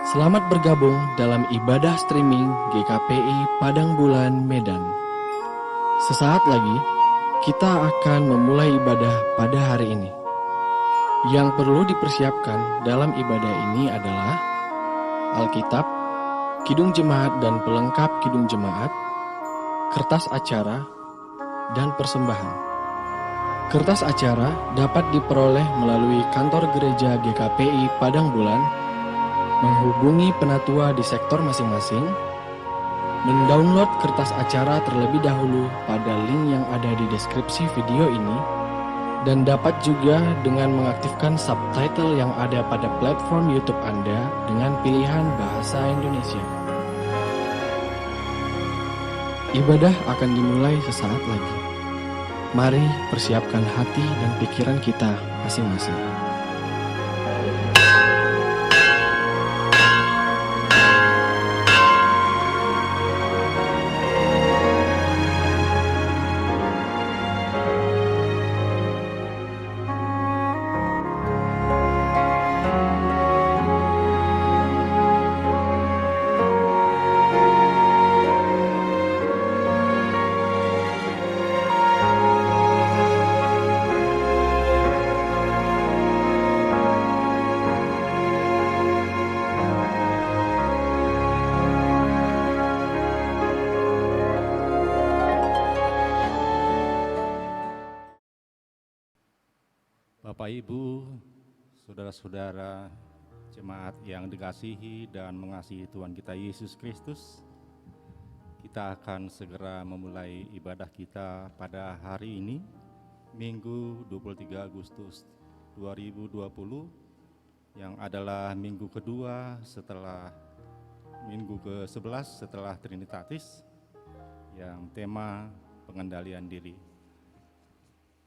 Selamat bergabung dalam ibadah streaming GKPI Padang Bulan Medan. Sesaat lagi, kita akan memulai ibadah pada hari ini. Yang perlu dipersiapkan dalam ibadah ini adalah Alkitab, Kidung Jemaat dan pelengkap Kidung Jemaat, kertas acara, dan persembahan. Kertas acara dapat diperoleh melalui kantor gereja GKPI Padang Bulan, menghubungi penatua di sektor masing-masing, mendownload kertas acara terlebih dahulu pada link yang ada di deskripsi video ini, dan dapat juga dengan mengaktifkan subtitle yang ada pada platform YouTube Anda dengan pilihan bahasa Indonesia. Ibadah akan dimulai sesaat lagi. Mari persiapkan hati dan pikiran kita masing-masing. Bapak, Ibu, saudara-saudara jemaat yang dikasihi dan mengasihi Tuhan kita Yesus Kristus, kita akan segera memulai ibadah kita pada hari ini, Minggu 23 Agustus 2020, yang adalah minggu kedua setelah minggu ke-11 setelah Trinitatis, yang tema pengendalian diri.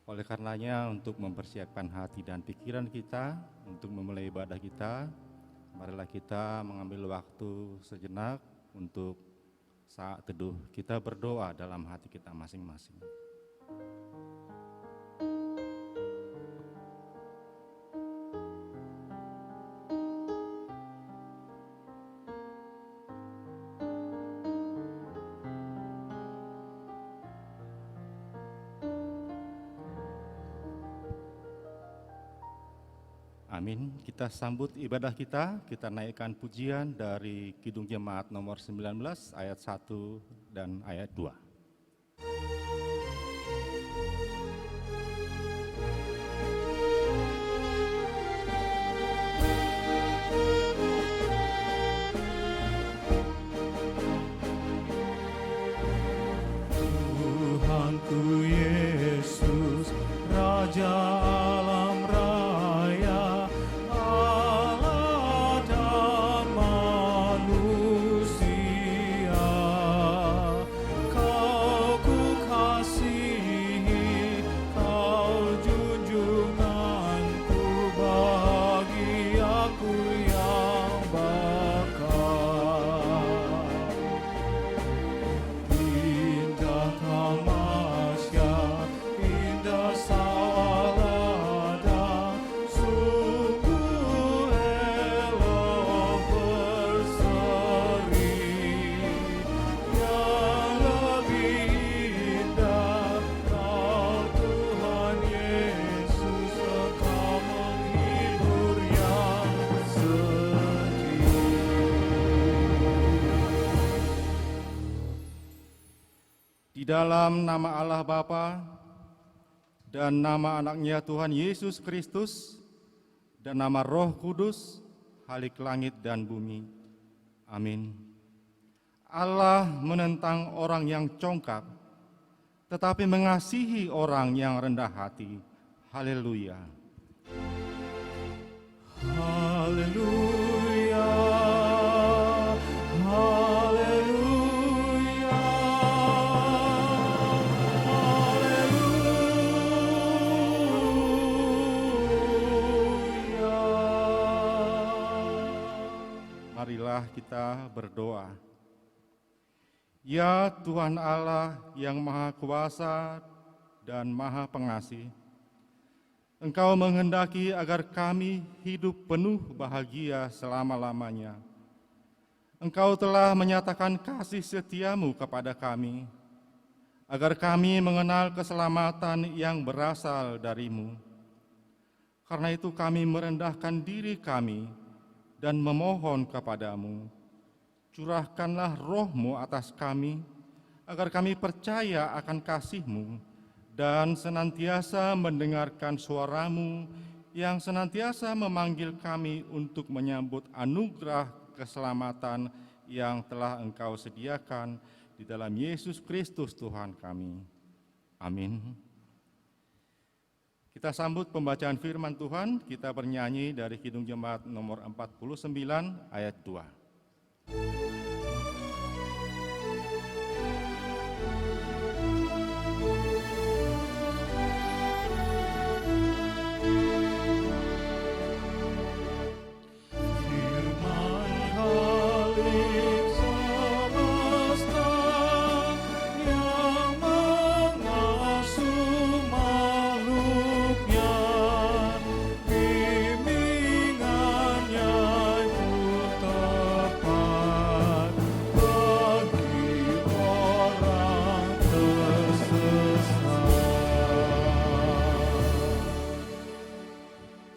Oleh karenanya, untuk mempersiapkan hati dan pikiran kita untuk memulai ibadah kita, marilah kita mengambil waktu sejenak untuk saat teduh. Kita berdoa dalam hati kita masing-masing. Amin. Kita sambut ibadah kita naikkan pujian dari Kidung Jemaat nomor 19 ayat 1 dan ayat 2. Tuhanku Yesus, Raja Dalam nama Allah Bapa dan nama anaknya Tuhan Yesus Kristus dan nama Roh Kudus, Halik langit dan bumi. Amin. Allah menentang orang yang congkak, tetapi mengasihi orang yang rendah hati. Haleluya. Haleluya. Marilah kita berdoa. Ya Tuhan Allah yang Maha Kuasa dan Maha Pengasih, Engkau menghendaki agar kami hidup penuh bahagia selama-lamanya Engkau telah menyatakan kasih setiamu kepada kami, agar kami mengenal keselamatan yang berasal darimu. Karena itu kami merendahkan diri kami dan memohon kepadamu, curahkanlah roh-Mu atas kami, agar kami percaya akan kasih-Mu dan senantiasa mendengarkan suara-Mu yang senantiasa memanggil kami untuk menyambut anugerah keselamatan yang telah Engkau sediakan di dalam Yesus Kristus Tuhan kami. Amin. Kita sambut pembacaan firman Tuhan, kita bernyanyi dari Kidung Jemaat nomor 49 ayat 2.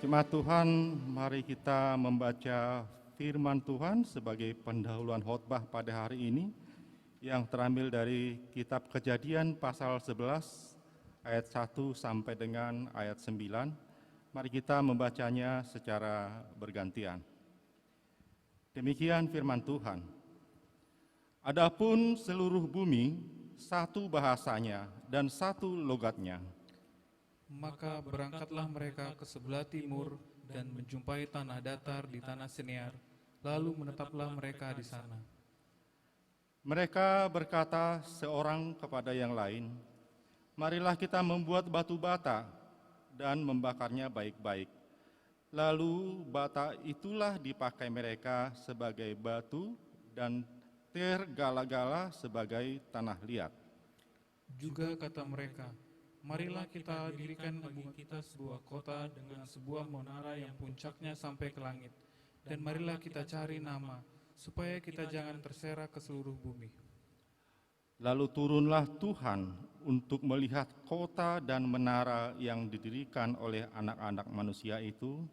Jemaat Tuhan, mari kita membaca firman Tuhan sebagai pendahuluan khotbah pada hari ini yang terambil dari kitab Kejadian pasal 11 ayat 1 sampai dengan ayat 9. Mari kita membacanya secara bergantian. Demikian firman Tuhan. Adapun seluruh bumi satu bahasanya dan satu logatnya. Maka berangkatlah mereka ke sebelah timur dan menjumpai tanah datar di tanah Sinear, lalu menetaplah mereka di sana. Mereka berkata seorang kepada yang lain, marilah kita membuat batu bata dan membakarnya baik-baik. Lalu bata itulah dipakai mereka sebagai batu dan tergala-gala sebagai tanah liat. Juga kata mereka, marilah kita dirikan bagi kita sebuah kota dengan sebuah menara yang puncaknya sampai ke langit. Dan marilah kita cari nama, supaya kita jangan terserak ke seluruh bumi. Lalu turunlah Tuhan untuk melihat kota dan menara yang didirikan oleh anak-anak manusia itu.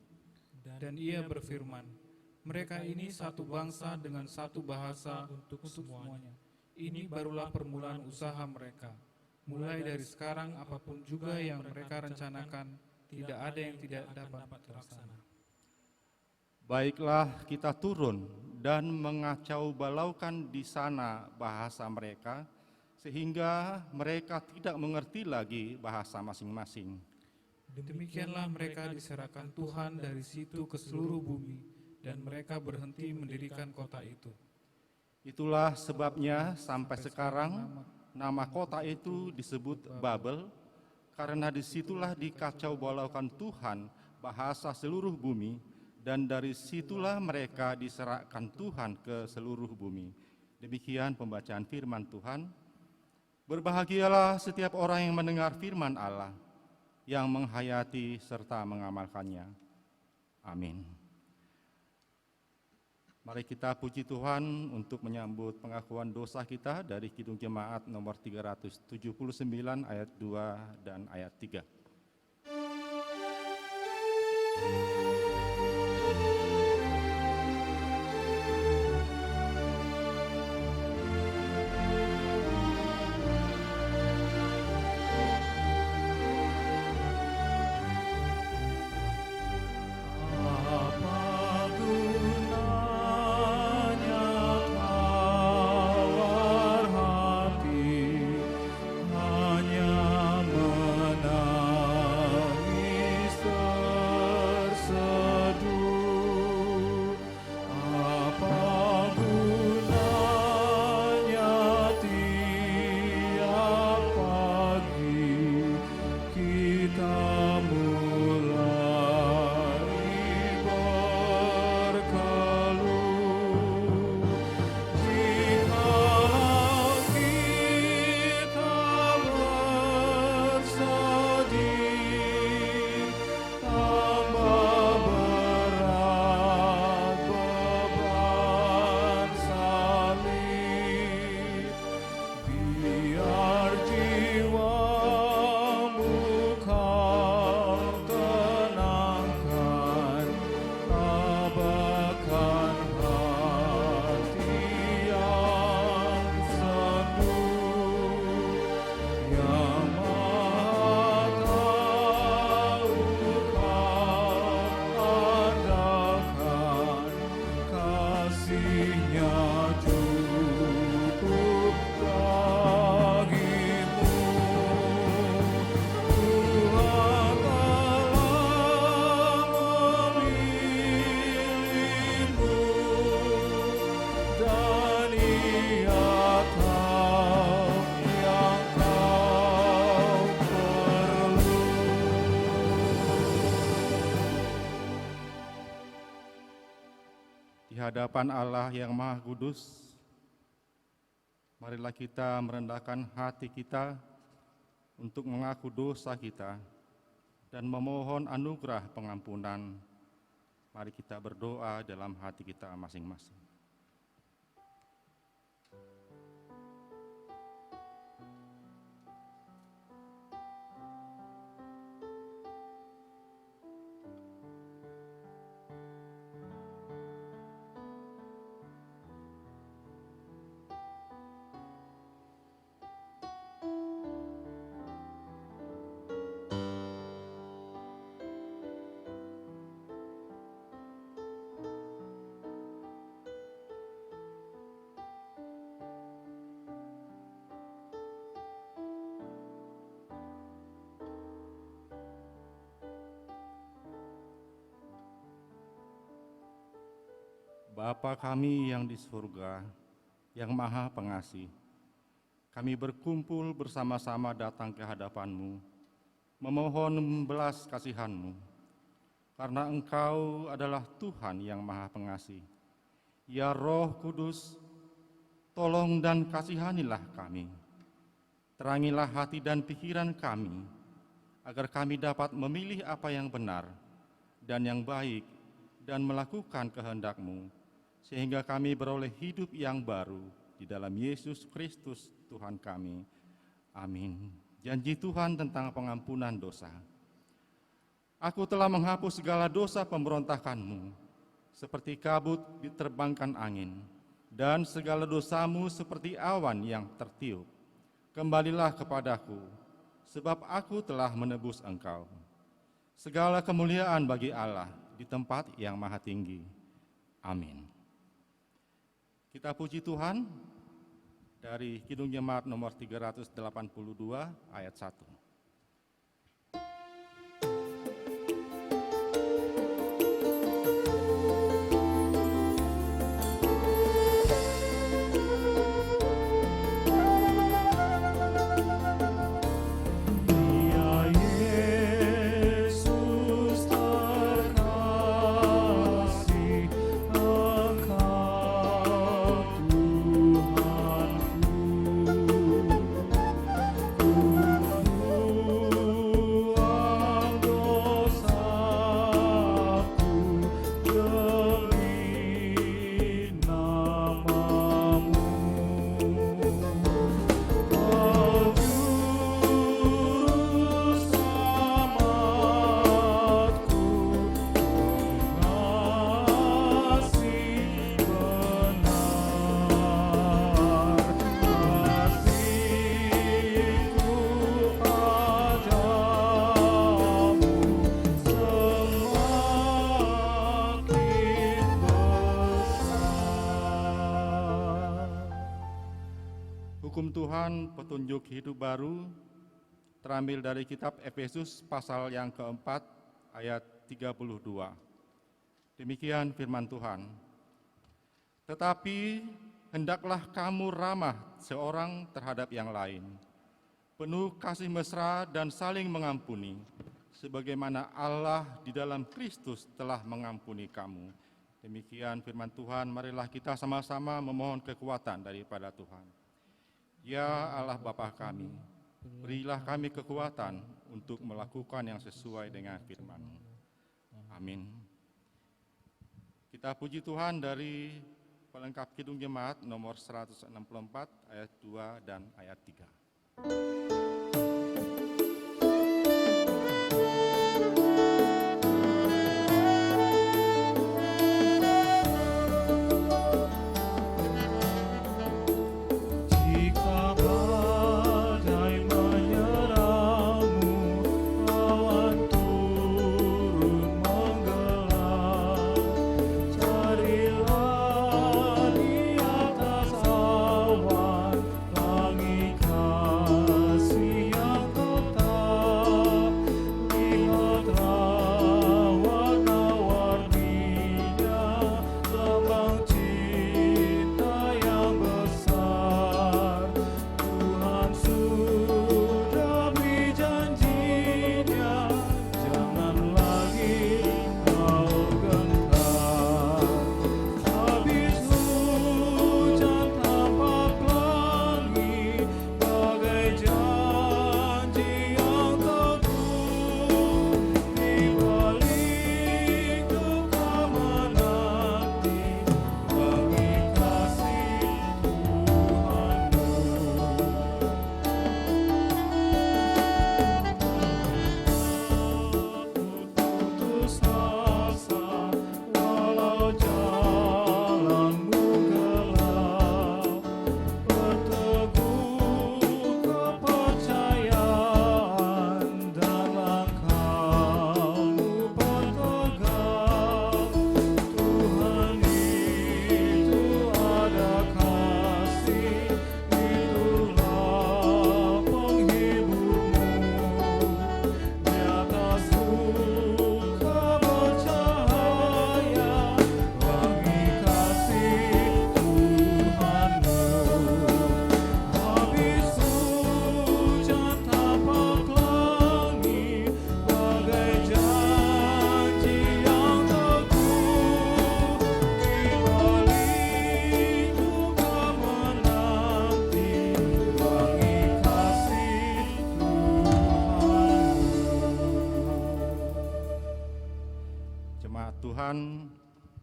Dan ia berfirman, mereka ini satu bangsa dengan satu bahasa untuk semuanya. Ini barulah permulaan usaha mereka. Mulai dari sekarang, apapun juga yang mereka rencanakan, tidak ada yang tidak dapat terlaksana. Baiklah kita turun dan mengacau balaukan di sana bahasa mereka, sehingga mereka tidak mengerti lagi bahasa masing-masing. Demikianlah mereka diserahkan Tuhan dari situ ke seluruh bumi, dan mereka berhenti mendirikan kota itu. Itulah sebabnya sampai sekarang nama kota itu disebut Babel, karena disitulah dikacau balaukan Tuhan bahasa seluruh bumi, dan dari situlah mereka diserahkan Tuhan ke seluruh bumi. Demikian pembacaan firman Tuhan. Berbahagialah setiap orang yang mendengar firman Allah, yang menghayati serta mengamalkannya. Amin. Mari kita puji Tuhan untuk menyambut pengakuan dosa kita dari Kidung Jemaat nomor 379 ayat 2 dan ayat 3. Hanya menangis Di hadapan Allah yang Maha Kudus, marilah kita merendahkan hati kita untuk mengaku dosa kita dan memohon anugerah pengampunan. Mari kita berdoa dalam hati kita masing-masing. Bapa kami yang di surga, yang Maha Pengasih, kami berkumpul bersama-sama datang ke hadapan-Mu, memohon belas kasihan-Mu, karena Engkau adalah Tuhan yang Maha Pengasih. Ya Roh Kudus, tolong dan kasihanilah kami. Terangilah hati dan pikiran kami, agar kami dapat memilih apa yang benar dan yang baik dan melakukan kehendak-Mu, sehingga kami beroleh hidup yang baru di dalam Yesus Kristus Tuhan kami. Amin. Janji Tuhan tentang pengampunan dosa. Aku telah menghapus segala dosa pemberontakanmu, seperti kabut diterbangkan angin, dan segala dosamu seperti awan yang tertiup. Kembalilah kepadaku, sebab aku telah menebus engkau. Segala kemuliaan bagi Allah di tempat yang maha tinggi. Amin. Kita puji Tuhan dari Kidung Jemaat nomor 382 ayat 1. Hukum Tuhan, petunjuk hidup baru, terambil dari kitab Efesus pasal yang keempat, ayat 32. Demikian firman Tuhan. Tetapi hendaklah kamu ramah seorang terhadap yang lain, penuh kasih mesra dan saling mengampuni, sebagaimana Allah di dalam Kristus telah mengampuni kamu. Demikian firman Tuhan, marilah kita sama-sama memohon kekuatan daripada Tuhan. Ya Allah Bapa kami, berilah kami kekuatan untuk melakukan yang sesuai dengan firman-Mu. Amin. Kita puji Tuhan dari pelengkap Kidung Jemaat nomor 164 ayat 2 dan ayat 3.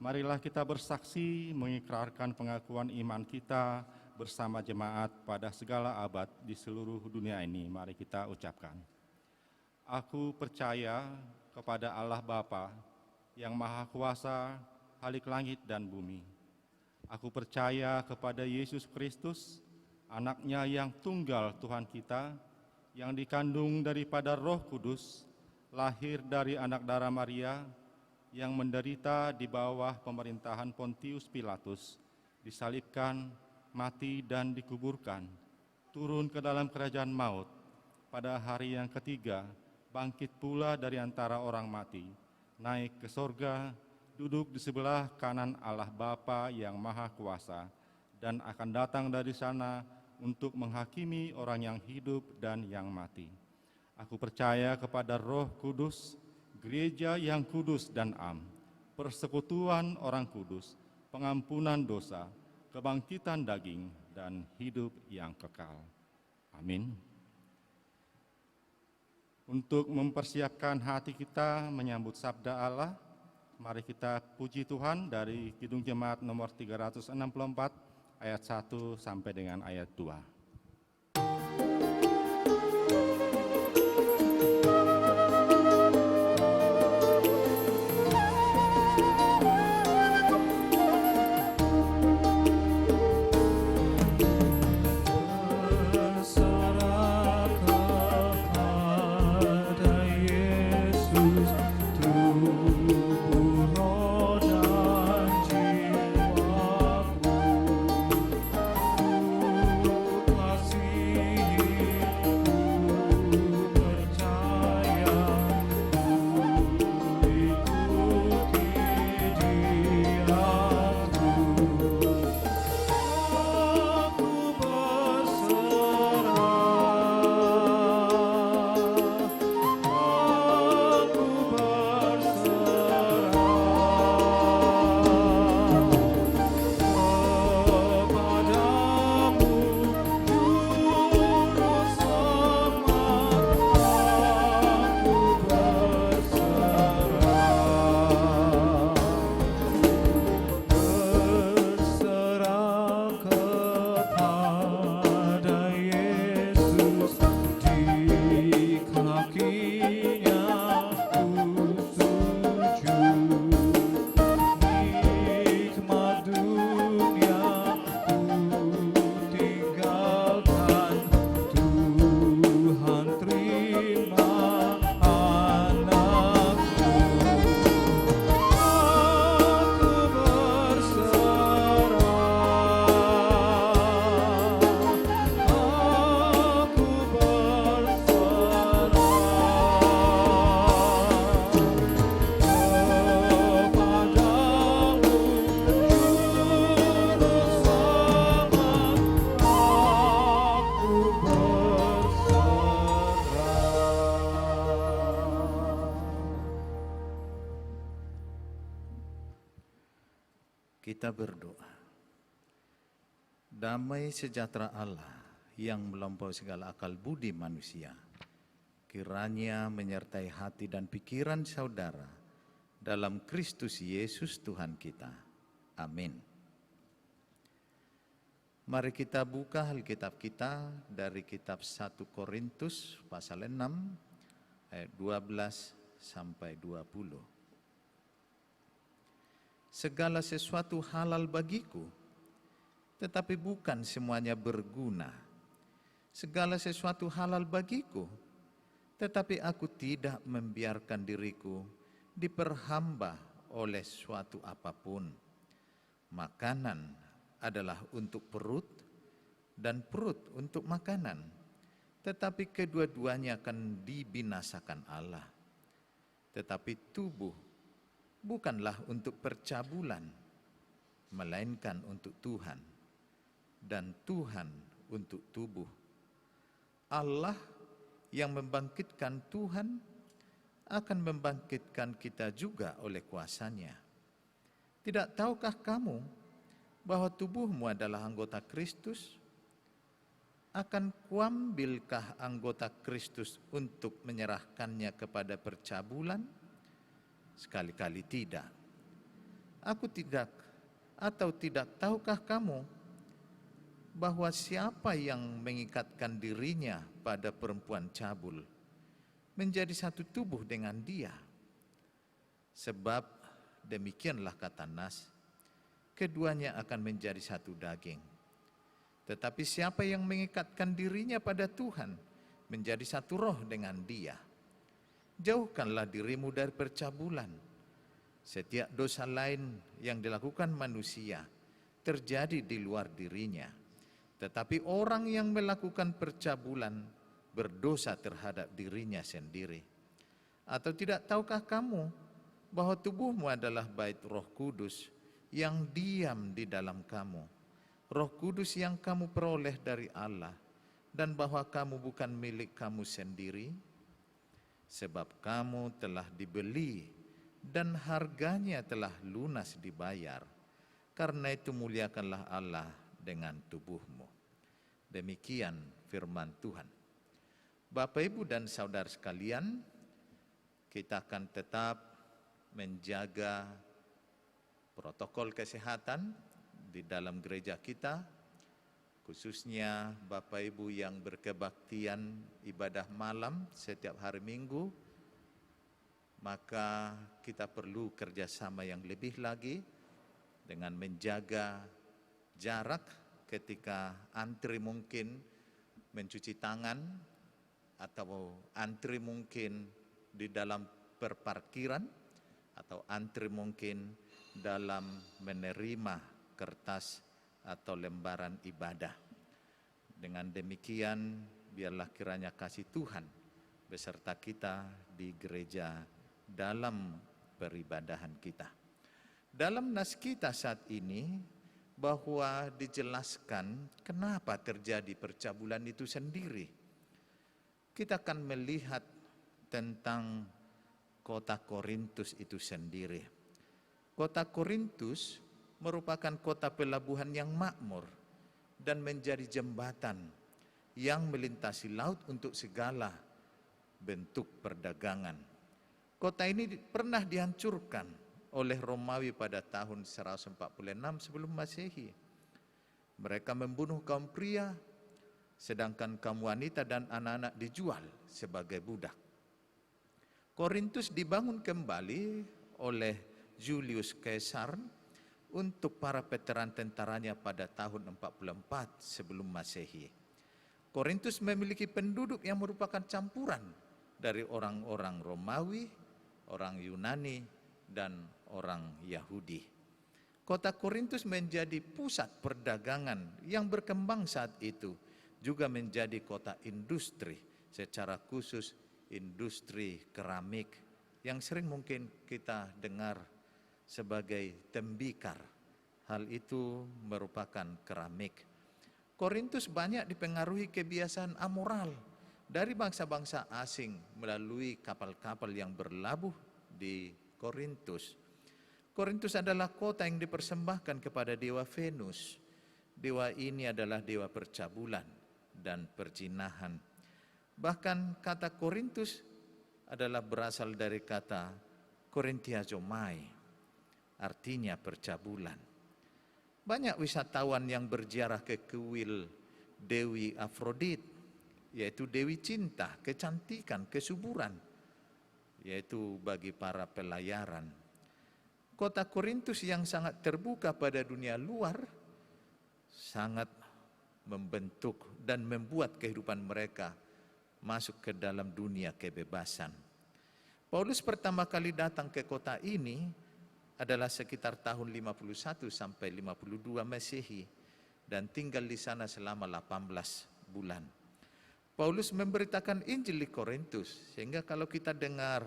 marilah kita bersaksi mengikrarkan pengakuan iman kita bersama jemaat pada segala abad di seluruh dunia ini. Mari kita ucapkan. Aku percaya kepada Allah Bapa yang Maha Kuasa, Khalik langit dan bumi. Aku percaya kepada Yesus Kristus, Anaknya yang tunggal Tuhan kita, yang dikandung daripada Roh Kudus, lahir dari anak darah Maria, yang menderita di bawah pemerintahan Pontius Pilatus, disalibkan, mati dan dikuburkan, turun ke dalam kerajaan maut, pada hari yang ketiga, bangkit pula dari antara orang mati, naik ke sorga, duduk di sebelah kanan Allah Bapa yang Maha Kuasa, dan akan datang dari sana untuk menghakimi orang yang hidup dan yang mati. Aku percaya kepada Roh Kudus, gereja yang kudus dan am, persekutuan orang kudus, pengampunan dosa, kebangkitan daging, dan hidup yang kekal. Amin. Untuk mempersiapkan hati kita menyambut sabda Allah, mari kita puji Tuhan dari Kidung Jemaat nomor 364 ayat 1 sampai dengan ayat 2. Kita berdoa. Damai sejahtera Allah yang melampaui segala akal budi manusia, kiranya menyertai hati dan pikiran saudara dalam Kristus Yesus Tuhan kita. Amin. Mari kita buka Alkitab kita dari kitab 1 Korintus pasal 6 ayat 12 sampai 20. Segala sesuatu halal bagiku, tetapi bukan semuanya berguna. Segala sesuatu halal bagiku, tetapi aku tidak membiarkan diriku diperhamba oleh suatu apapun. Makanan adalah untuk perut, dan perut untuk makanan, tetapi kedua-duanya akan dibinasakan Allah. Tetapi tubuh bukanlah untuk percabulan, melainkan untuk Tuhan, dan Tuhan untuk tubuh. Allah yang membangkitkan Tuhan akan membangkitkan kita juga oleh kuasa-Nya. Tidak tahukah kamu bahwa tubuhmu adalah anggota Kristus? Akan kuambilkah anggota Kristus untuk menyerahkannya kepada percabulan? Sekali-kali tidak. Aku tidak, atau tidak tahukah kamu bahwa siapa yang mengikatkan dirinya pada perempuan cabul menjadi satu tubuh dengan dia? Sebab demikianlah kata Nas, keduanya akan menjadi satu daging. Tetapi siapa yang mengikatkan dirinya pada Tuhan menjadi satu roh dengan dia. Jauhkanlah dirimu dari percabulan. Setiap dosa lain yang dilakukan manusia terjadi di luar dirinya. Tetapi orang yang melakukan percabulan berdosa terhadap dirinya sendiri. Atau tidak tahukah kamu bahwa tubuhmu adalah bait Roh Kudus yang diam di dalam kamu, Roh Kudus yang kamu peroleh dari Allah, dan bahwa kamu bukan milik kamu sendiri, sebab kamu telah dibeli dan harganya telah lunas dibayar. Karena itu muliakanlah Allah dengan tubuhmu. Demikian firman Tuhan. Bapak, Ibu, dan saudara sekalian, kita akan tetap menjaga protokol kesehatan di dalam gereja kita, khususnya Bapak Ibu yang berkebaktian ibadah malam setiap hari Minggu, maka kita perlu kerjasama yang lebih lagi dengan menjaga jarak ketika antri, mungkin mencuci tangan, atau antri mungkin di dalam perparkiran, atau antri mungkin dalam menerima kertas atau lembaran ibadah. Dengan demikian, biarlah kiranya kasih Tuhan beserta kita di gereja dalam peribadahan kita. Dalam nas kita saat ini, bahwa dijelaskan kenapa terjadi percabulan itu sendiri. Kita akan melihat tentang kota Korintus itu sendiri. Kota Korintus merupakan kota pelabuhan yang makmur dan menjadi jembatan yang melintasi laut untuk segala bentuk perdagangan. Kota ini pernah dihancurkan oleh Romawi pada tahun 146 sebelum Masehi. Mereka membunuh kaum pria, sedangkan kaum wanita dan anak-anak dijual sebagai budak. Korintus dibangun kembali oleh Julius Caesar untuk para veteran tentaranya pada tahun 44 sebelum Masehi. Korintus memiliki penduduk yang merupakan campuran dari orang-orang Romawi, orang Yunani, dan orang Yahudi. Kota Korintus menjadi pusat perdagangan yang berkembang saat itu, juga menjadi kota industri, secara khusus industri keramik yang sering mungkin kita dengar sebagai tembikar. Hal itu merupakan keramik. Korintus banyak dipengaruhi kebiasaan amoral dari bangsa-bangsa asing melalui kapal-kapal yang berlabuh di Korintus. Korintus adalah kota yang dipersembahkan kepada dewa Venus. Dewa ini adalah dewa percabulan dan perzinahan. Bahkan kata Korintus adalah berasal dari kata Korintiazomai, artinya percabulan. Banyak wisatawan yang berziarah ke kuil Dewi Afrodit, yaitu Dewi Cinta, kecantikan, kesuburan, yaitu bagi para pelayaran. Kota Korintus yang sangat terbuka pada dunia luar sangat membentuk dan membuat kehidupan mereka masuk ke dalam dunia kebebasan. Paulus pertama kali datang ke kota ini adalah sekitar tahun 51 sampai 52 Masehi dan tinggal di sana selama 18 bulan. Paulus memberitakan Injil di Korintus, sehingga kalau kita dengar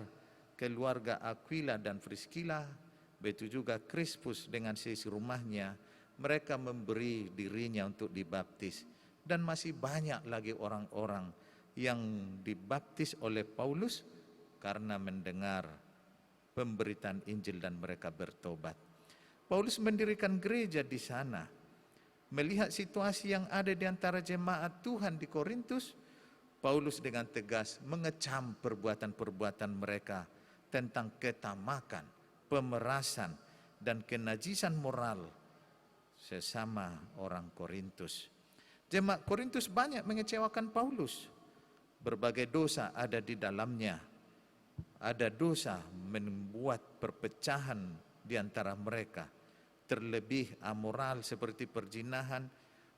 keluarga Aquila dan Priscilla, begitu juga Crispus dengan seisi rumahnya, mereka memberi dirinya untuk dibaptis. Dan masih banyak lagi orang-orang yang dibaptis oleh Paulus karena mendengar pemberitaan Injil dan mereka bertobat. Paulus mendirikan gereja di sana. Melihat situasi yang ada di antara jemaat Tuhan di Korintus, Paulus dengan tegas mengecam perbuatan-perbuatan mereka tentang ketamakan, pemerasan, dan kenajisan moral sesama orang Korintus. Jemaat Korintus banyak mengecewakan Paulus. Berbagai dosa ada di dalamnya. Ada dosa membuat perpecahan di antara mereka. Terlebih amoral seperti perzinahan,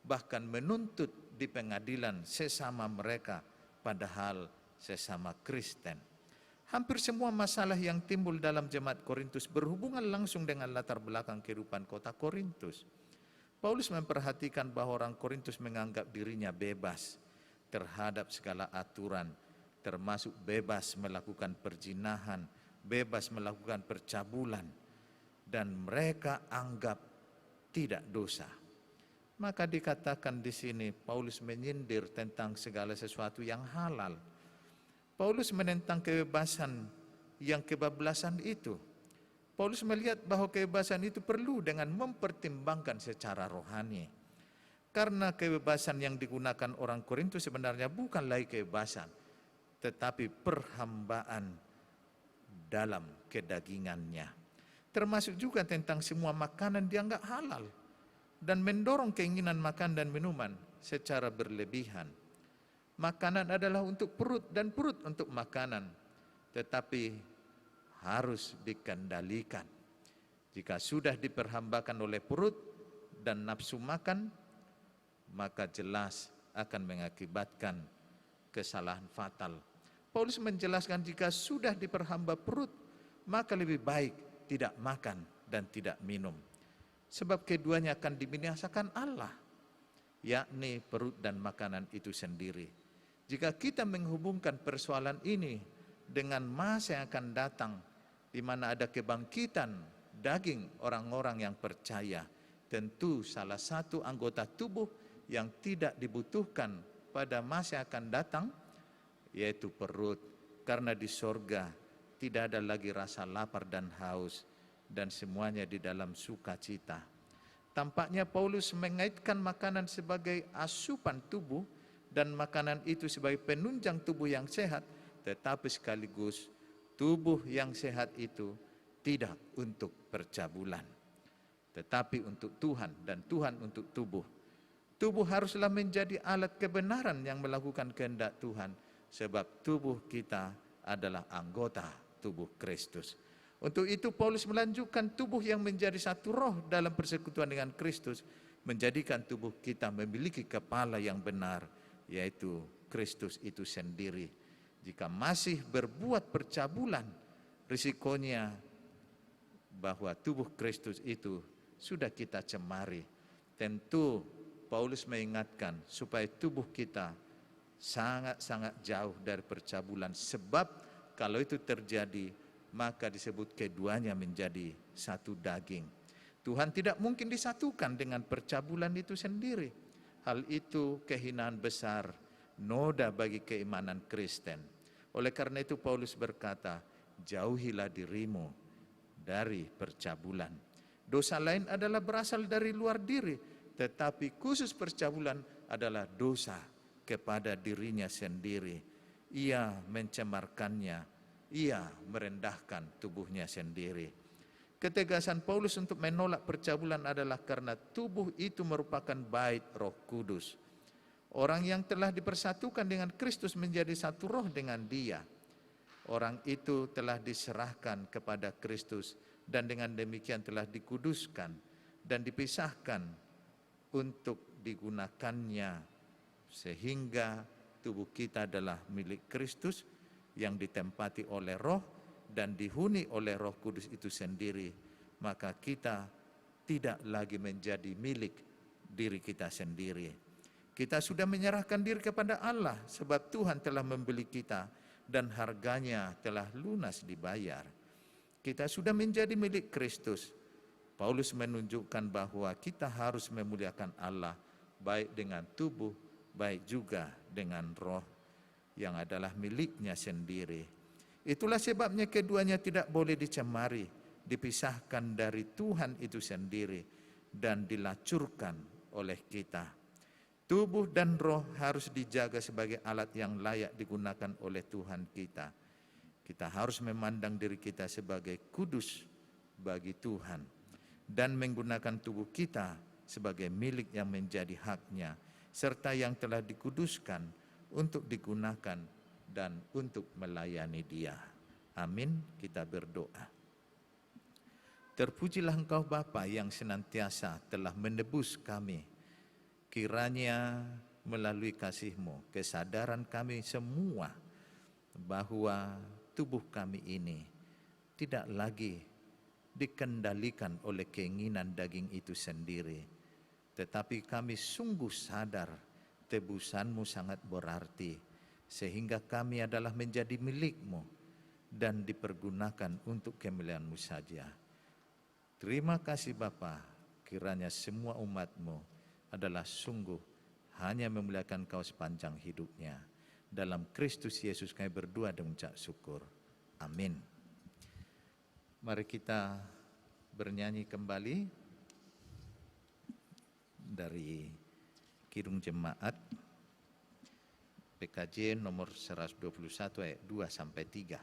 bahkan menuntut di pengadilan sesama mereka, padahal sesama Kristen. Hampir semua masalah yang timbul dalam jemaat Korintus berhubungan langsung dengan latar belakang kehidupan kota Korintus. Paulus memperhatikan bahwa orang Korintus menganggap dirinya bebas terhadap segala aturan, termasuk bebas melakukan perzinahan, bebas melakukan percabulan, dan mereka anggap tidak dosa. Maka dikatakan di sini Paulus menyindir tentang segala sesuatu yang halal. Paulus menentang kebebasan yang kebablasan itu. Paulus melihat bahwa kebebasan itu perlu dengan mempertimbangkan secara rohani. Karena kebebasan yang digunakan orang Korintus sebenarnya bukan lagi kebebasan, tetapi perhambaan dalam kedagingannya. Termasuk juga tentang semua makanan dianggap halal dan mendorong keinginan makan dan minuman secara berlebihan. Makanan adalah untuk perut dan perut untuk makanan, tetapi harus dikendalikan. Jika sudah diperhambakan oleh perut dan nafsu makan, maka jelas akan mengakibatkan kesalahan fatal. Paulus menjelaskan jika sudah diperhamba perut, maka lebih baik tidak makan dan tidak minum. Sebab keduanya akan dibinasakan Allah, yakni perut dan makanan itu sendiri. Jika kita menghubungkan persoalan ini dengan masa yang akan datang, di mana ada kebangkitan daging orang-orang yang percaya, tentu salah satu anggota tubuh yang tidak dibutuhkan pada masa yang akan datang, yaitu perut. Karena di sorga tidak ada lagi rasa lapar dan haus, dan semuanya di dalam sukacita. Tampaknya Paulus mengaitkan makanan sebagai asupan tubuh dan makanan itu sebagai penunjang tubuh yang sehat, tetapi sekaligus tubuh yang sehat itu tidak untuk percabulan, tetapi untuk Tuhan dan Tuhan untuk tubuh. Tubuh haruslah menjadi alat kebenaran yang melakukan kehendak Tuhan, sebab tubuh kita adalah anggota tubuh Kristus. Untuk itu Paulus melanjutkan tubuh yang menjadi satu roh dalam persekutuan dengan Kristus, menjadikan tubuh kita memiliki kepala yang benar, yaitu Kristus itu sendiri. Jika masih berbuat percabulan, risikonya bahwa tubuh Kristus itu sudah kita cemari. Tentu Paulus mengingatkan supaya tubuh kita sangat-sangat jauh dari percabulan, sebab kalau itu terjadi maka disebut keduanya menjadi satu daging. Tuhan tidak mungkin disatukan dengan percabulan itu sendiri. Hal itu kehinaan besar, noda bagi keimanan Kristen. Oleh karena itu Paulus berkata, jauhilah dirimu dari percabulan. Dosa lain adalah berasal dari luar diri, tetapi khusus percabulan adalah dosa kepada dirinya sendiri. Ia mencemarkannya, ia merendahkan tubuhnya sendiri. Ketegasan Paulus untuk menolak percabulan adalah karena tubuh itu merupakan bait Roh Kudus. Orang yang telah dipersatukan dengan Kristus menjadi satu roh dengan Dia. Orang itu telah diserahkan kepada Kristus dan dengan demikian telah dikuduskan dan dipisahkan untuk digunakannya, sehingga tubuh kita adalah milik Kristus yang ditempati oleh Roh dan dihuni oleh Roh Kudus itu sendiri. Maka kita tidak lagi menjadi milik diri kita sendiri. Kita sudah menyerahkan diri kepada Allah, sebab Tuhan telah membeli kita dan harganya telah lunas dibayar. Kita sudah menjadi milik Kristus. Paulus menunjukkan bahwa kita harus memuliakan Allah, baik dengan tubuh, baik juga dengan roh yang adalah miliknya sendiri. Itulah sebabnya keduanya tidak boleh dicemari, dipisahkan dari Tuhan itu sendiri, dan dilacurkan oleh kita. Tubuh dan roh harus dijaga sebagai alat yang layak digunakan oleh Tuhan kita. Kita harus memandang diri kita sebagai kudus bagi Tuhan. dan menggunakan tubuh kita sebagai milik yang menjadi haknya, serta yang telah dikuduskan untuk digunakan dan untuk melayani Dia. Amin. Kita berdoa. Terpujilah Engkau Bapa yang senantiasa telah menebus kami. Kiranya melalui kasih-Mu, kesadaran kami semua bahwa tubuh kami ini tidak lagi dikendalikan oleh keinginan daging itu sendiri, tetapi kami sungguh sadar tebusan-Mu sangat berarti, sehingga kami adalah menjadi milik-Mu dan dipergunakan untuk kemuliaan-Mu saja. Terima kasih Bapa, kiranya semua umat-Mu adalah sungguh hanya memuliakan Kau sepanjang hidupnya. Dalam Kristus Yesus kami berdoa dan mengucap syukur. Amin. Mari kita bernyanyi kembali dari Kidung Jemaat PKJ nomor 121 ayat 2 sampai 3.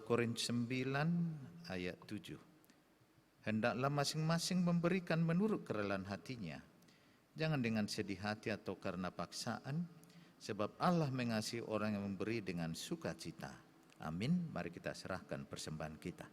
Korintus 9 ayat 7. Hendaklah masing-masing memberikan menurut kerelaan hatinya, jangan dengan sedih hati atau karena paksaan, sebab Allah mengasihi orang yang memberi dengan sukacita. Amin. Mari kita serahkan persembahan kita.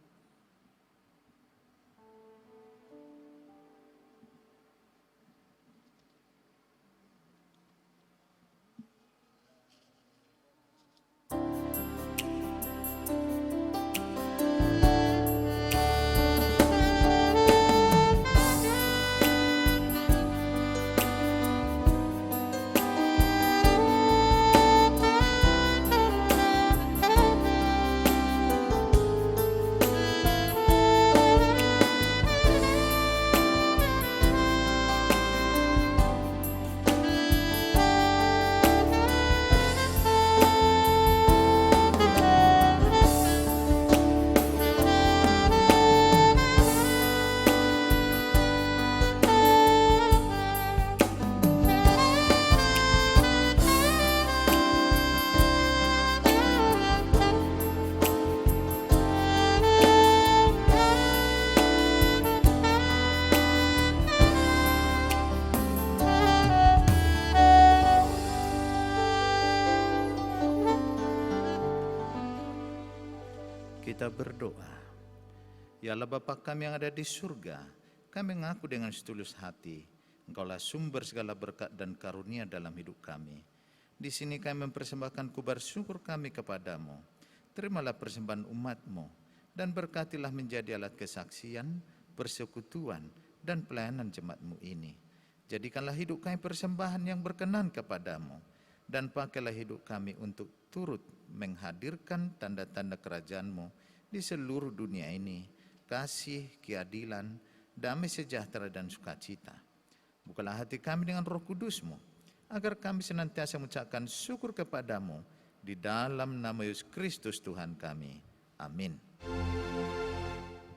Kita berdoa. Ya Allah Bapa kami yang ada di surga, kami mengaku dengan setulus hati, Engkaulah sumber segala berkat dan karunia dalam hidup kami. Di sini kami mempersembahkan kubar syukur kami kepadamu. Terimalah persembahan umat-Mu dan berkatilah menjadi alat kesaksian, persekutuan, dan pelayanan jemaat-Mu ini. Jadikanlah hidup kami persembahan yang berkenan kepadamu, dan pakailah hidup kami untuk turut menghadirkan tanda-tanda kerajaan-Mu di seluruh dunia ini, kasih, keadilan, damai sejahtera dan sukacita. Bukalah hati kami dengan Roh Kudus-Mu, agar kami senantiasa mengucapkan syukur kepadamu di dalam nama Yesus Kristus Tuhan kami. Amin.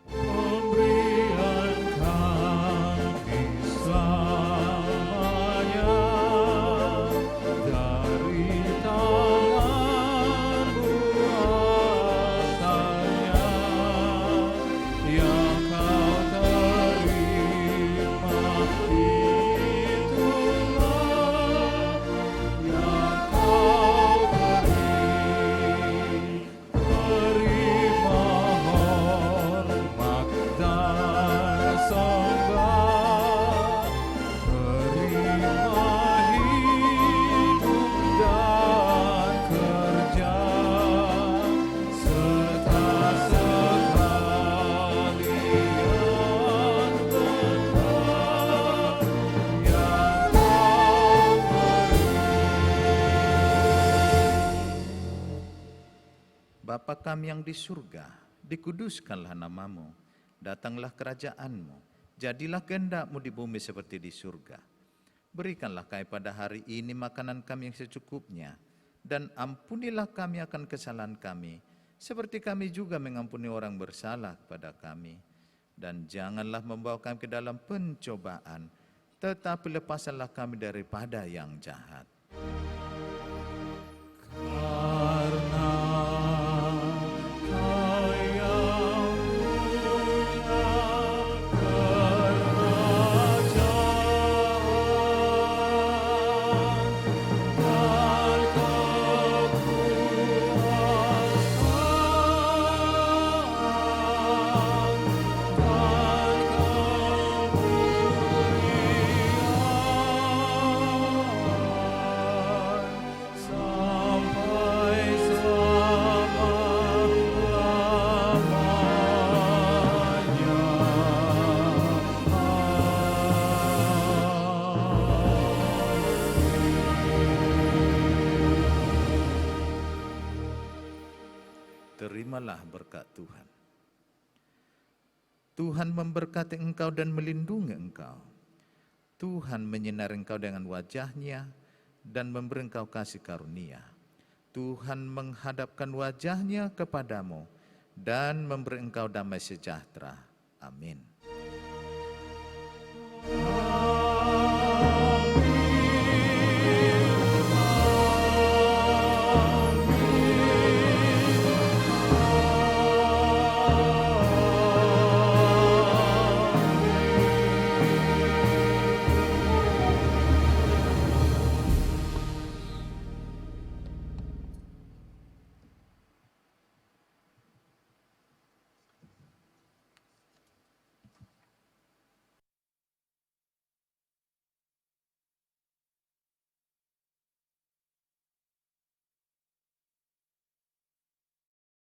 Pemberian kami selamanya dari tangan-Mu asalnya, yang Kau terima itulah yang Kau beri. Bapa kami yang di surga, dikuduskanlah namamu, datanglah kerajaanmu, jadilah kehendak-mu di bumi seperti di surga. Berikanlah kami pada hari ini makanan kami yang secukupnya, dan ampunilah kami akan kesalahan kami, seperti kami juga mengampuni orang bersalah kepada kami. Dan janganlah membawa kami ke dalam pencobaan, tetapi lepaskanlah kami daripada yang jahat. Karena Kau yang punya kerajaan dan kemuliaan sampai Terimalah berkat Tuhan. Tuhan memberkati engkau dan melindungi engkau. Tuhan menyinari engkau dengan wajah-Nya dan memberi engkau kasih karunia. Tuhan menghadapkan wajah-Nya kepadamu dan memberi engkau damai sejahtera. Amin.